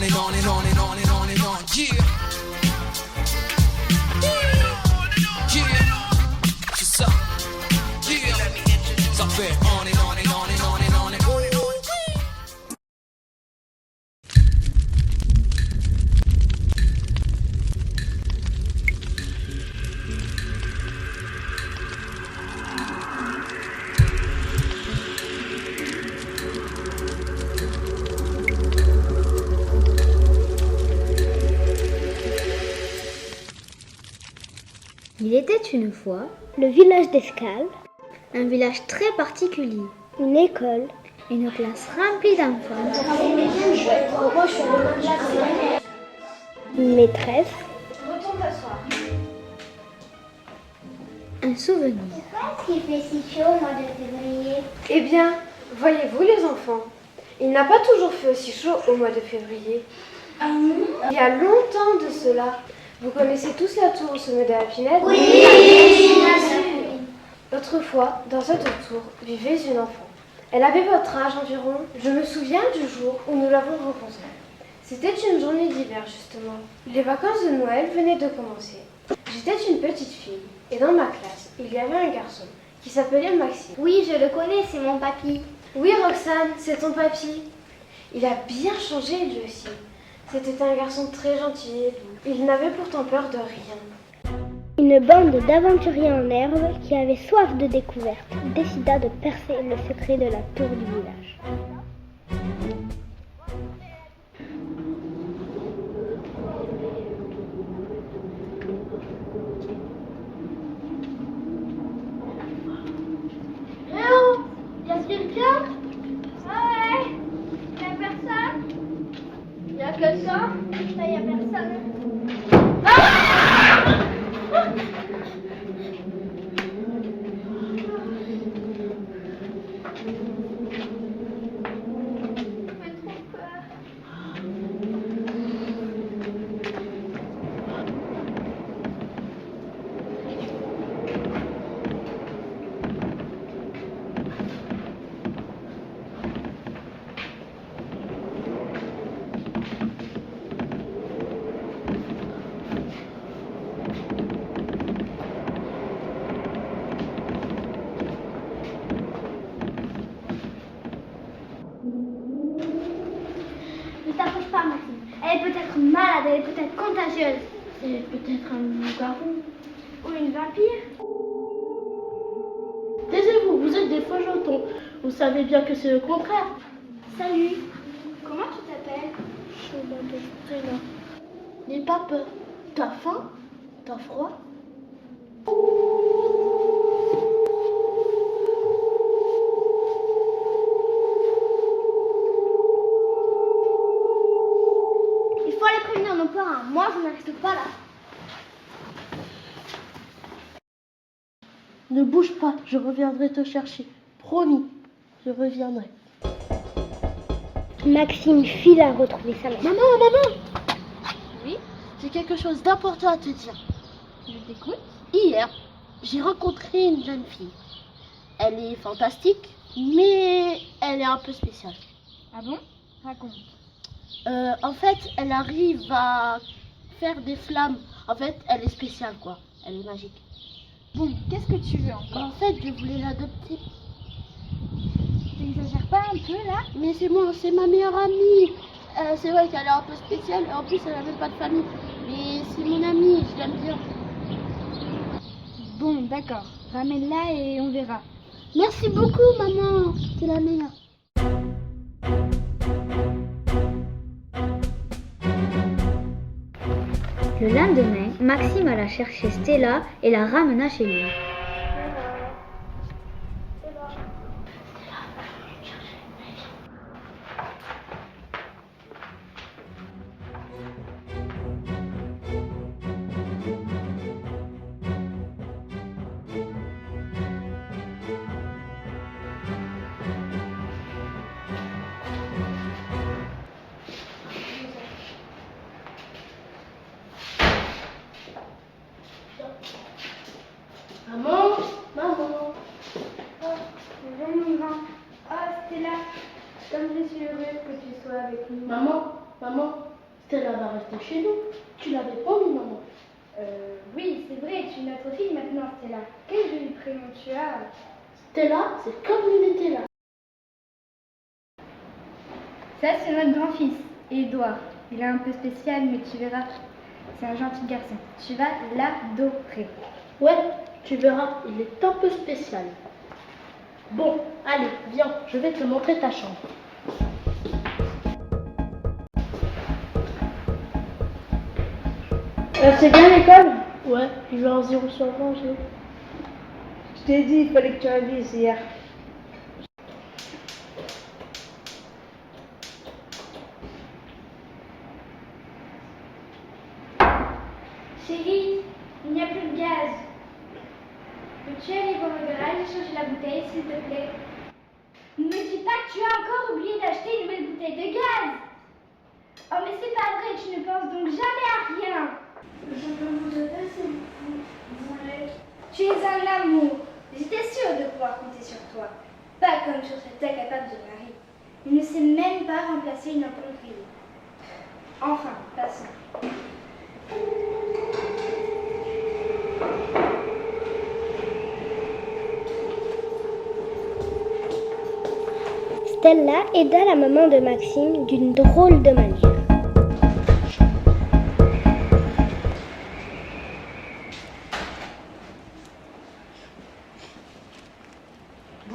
on and on and on and on and on and on. Yeah. Yeah. C'est ça. Yeah. Ça fait on and on and on and on and on and on and on. Il était une fois le village d'Escales, un village très particulier, une école, une classe remplie d'enfants, une maîtresse, un souvenir. Pourquoi est-ce qu'il fait si chaud au mois de février? Eh bien, voyez-vous les enfants, il n'a pas toujours fait aussi chaud au mois de février. Il y a longtemps de cela. Vous connaissez tous la tour au sommet de la Pinède? Oui. Autrefois, dans cette tour, vivait une enfant. Elle avait votre âge environ. Je me souviens du jour où nous l'avons rencontrée. C'était une journée d'hiver, justement. Les vacances de Noël venaient de commencer. J'étais une petite fille, et dans ma classe, il y avait un garçon qui s'appelait Maxime. Oui, je le connais, c'est mon papy. Oui, Roxane, c'est ton papy. Il a bien changé, lui aussi. C'était un garçon très gentil et doux. Il n'avait pourtant peur de rien. Une bande d'aventuriers en herbe qui avaient soif de découverte décida de percer le secret de la tour du village. Y'a quelqu'un? Ouais. Y'a personne? Y'a quelqu'un? Y'a personne. Ne t'approche pas, Maxime. Elle est peut-être malade, elle est peut-être contagieuse. C'est peut-être un loup-garou ou une vampire. Taisez-vous, vous êtes des faux jetons. Vous savez bien que c'est le contraire. Salut. Comment tu t'appelles? Je m'appelle Stella. N'aie pas peur. T'as faim? T'as froid? Il faut aller prévenir nos parents. Moi, je ne reste pas là. Ne bouge pas, je reviendrai te chercher. Promis, je reviendrai. Maxime fila retrouver sa mère. Maman! Oui? J'ai quelque chose d'important à te dire. Je t'écoute. Hier, j'ai rencontré une jeune fille. Elle est fantastique, mais elle est un peu spéciale. Ah bon? Raconte. En fait, elle arrive à faire des flammes. En fait, elle est spéciale, quoi. Elle est magique. Bon, qu'est-ce que tu veux encore? En fait, je voulais l'adopter. T'exagères pas un peu là? Mais c'est ma meilleure amie. C'est vrai qu'elle est un peu spéciale et en plus, elle n'a même pas de famille. Mais c'est mon amie, je l'aime bien. Bon, d'accord. Ramène-la et on verra. Merci beaucoup, maman. C'est la meilleure. Le lendemain, Maxime alla chercher Stella et la ramena chez lui. Maman. Bonjour mon grand. Oh Stella, comme je suis heureuse que tu sois avec nous. Maman. Stella va rester chez nous. Tu l'avais pas mis, maman. Oui, c'est vrai, tu es notre fille maintenant, Stella. Quel joli prénom tu as. Stella, c'est comme une Nutella. Ça, c'est notre grand-fils, Édouard. Il est un peu spécial, mais tu verras, c'est un gentil garçon. Tu vas l'adorer. Ouais, tu verras, il est un peu spécial. Bon, allez, viens, je vais te montrer ta chambre. C'est bien l'école? Ouais, je vais en 0 sur 20, j'ai. Je t'ai dit, il fallait que tu révises hier. Chérie, il n'y a plus de gaz. Peux-tu aller voir le garage et changer la bouteille, s'il te plaît? Ne me dis pas que tu as encore oublié d'acheter une nouvelle bouteille de gaz. Oh, mais c'est pas vrai, tu ne penses donc jamais à rien. Je peux vous aider si vous voulez. Tu es un amour. J'étais sûre de pouvoir compter sur toi. Pas comme sur cet incapable de mari. Il ne sait même pas remplacer une ampoule grillée. Enfin, passons. Stella aida la maman de Maxime d'une drôle de manière.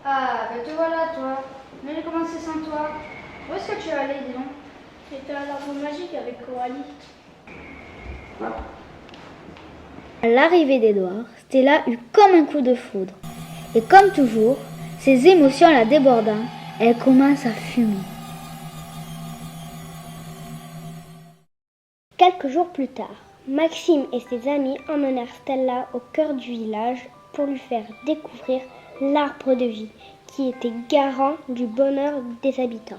Ah, ben te voilà, toi. Mais j'ai commencé sans toi. Où est-ce que tu es allé, dis donc? C'était à l'arbre magique avec Coralie. À l'arrivée d'Édouard, Stella eut comme un coup de foudre. Et comme toujours, ses émotions la débordant, elle commence à fumer. Quelques jours plus tard, Maxime et ses amis emmenèrent Stella au cœur du village pour lui faire découvrir l'arbre de vie qui était garant du bonheur des habitants.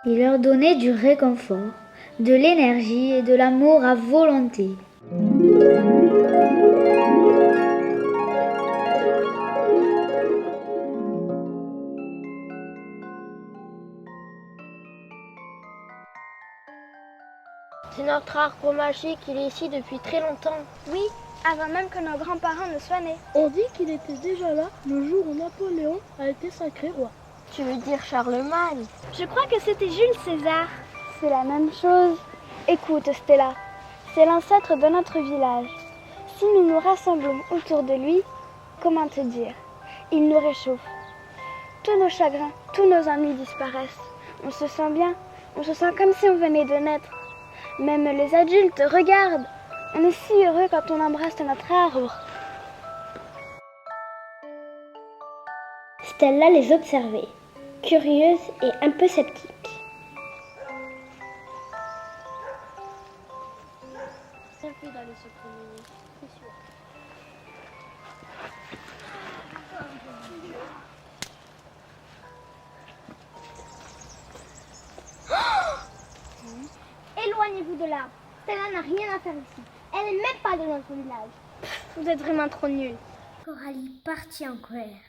Il leur donnait du réconfort, de l'énergie et de l'amour à volonté. C'est notre arbre magique, il est ici depuis très longtemps. Oui, avant même que nos grands-parents ne soient nés. On dit qu'il était déjà là le jour où Napoléon a été sacré roi. Tu veux dire Charlemagne? Je crois que c'était Jules César. C'est la même chose. Écoute, Stella, c'est l'ancêtre de notre village. Si nous nous rassemblons autour de lui, comment te dire? Il nous réchauffe. Tous nos chagrins, tous nos ennuis disparaissent. On se sent bien, on se sent comme si on venait de naître. Même les adultes regardent. On est si heureux quand on embrasse notre arbre. Stella les observait, curieuse et un peu sceptique. Ça fait d'aller se promener, c'est sûr. Éloignez-vous de l'arbre. Stella n'a rien à faire ici. Elle n'est même pas de notre village. Vous êtes vraiment trop nuls. Coralie partit en colère.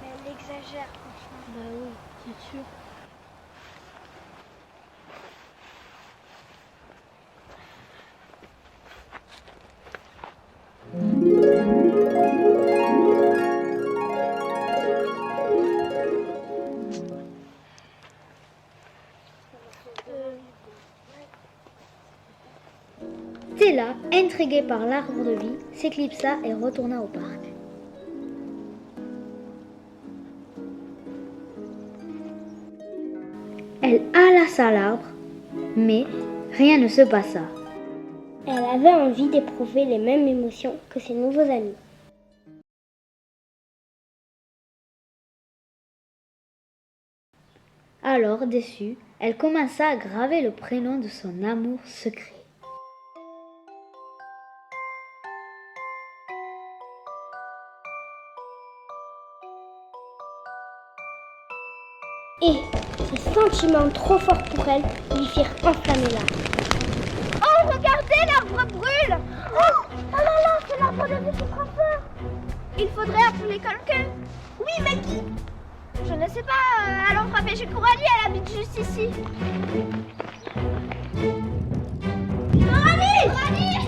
Mais elle exagère, franchement. Bah oui, c'est sûr. Stella, intriguée par l'arbre de vie, s'éclipsa et retourna au parc. Elle enlaça l'arbre, mais rien ne se passa. Elle avait envie d'éprouver les mêmes émotions que ses nouveaux amis. Alors, déçue, elle commença à graver le prénom de son amour secret. Et ses sentiments trop forts pour elle lui firent enflammer l'âme. Oh, regardez, l'arbre brûle! Il faudrait appeler quelqu'un. Oui, mais qui? Je ne sais pas. Allons frapper chez Coralie, elle habite juste ici. Coralie! Coralie!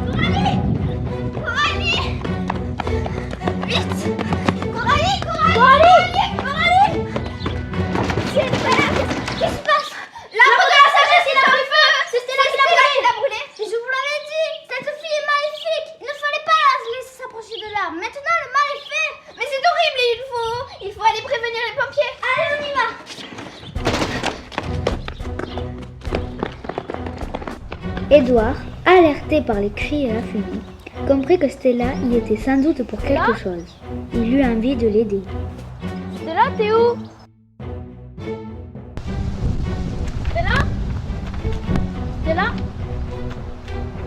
Coralie! Coralie! Vite! Coralie! Coralie! Coralie! Tu es malade! Qu'est-ce qui se passe? L'arbre de la sagesse est dans le feu! C'est Stella qui l'a brûlé! Mais je vous l'avais dit! Cette fille est maléfique! Il ne fallait pas la laisser s'approcher de l'arbre. Maintenant, le mal est fait! Mais c'est horrible et il faut aller prévenir les pompiers! Allez, on y va! Édouard, alerté par les cris et la fumée, comprit que Stella y était sans doute pour quelque chose. Il eut envie de l'aider. Stella, t'es où? Stella? Stella?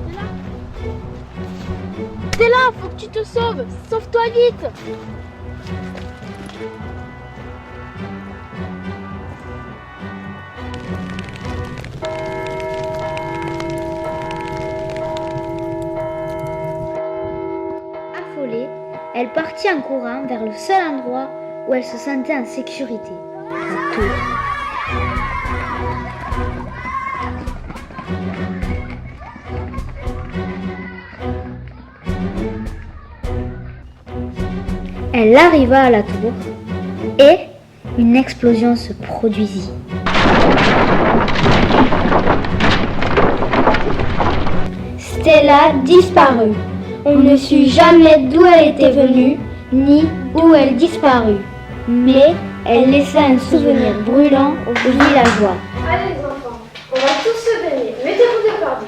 Stella? Stella, faut que tu te sauves! Sauve-toi vite! Affolée, elle partit en courant vers le seul endroit où elle se sentait en sécurité, la tour. Elle arriva à la tour et une explosion se produisit. Stella disparut. On ne sut jamais d'où elle était venue, ni où elle disparut. Mais elle laissa un souvenir brûlant aux villageois. Allez les enfants, on va tous se baigner. Mettez-vous d'accord.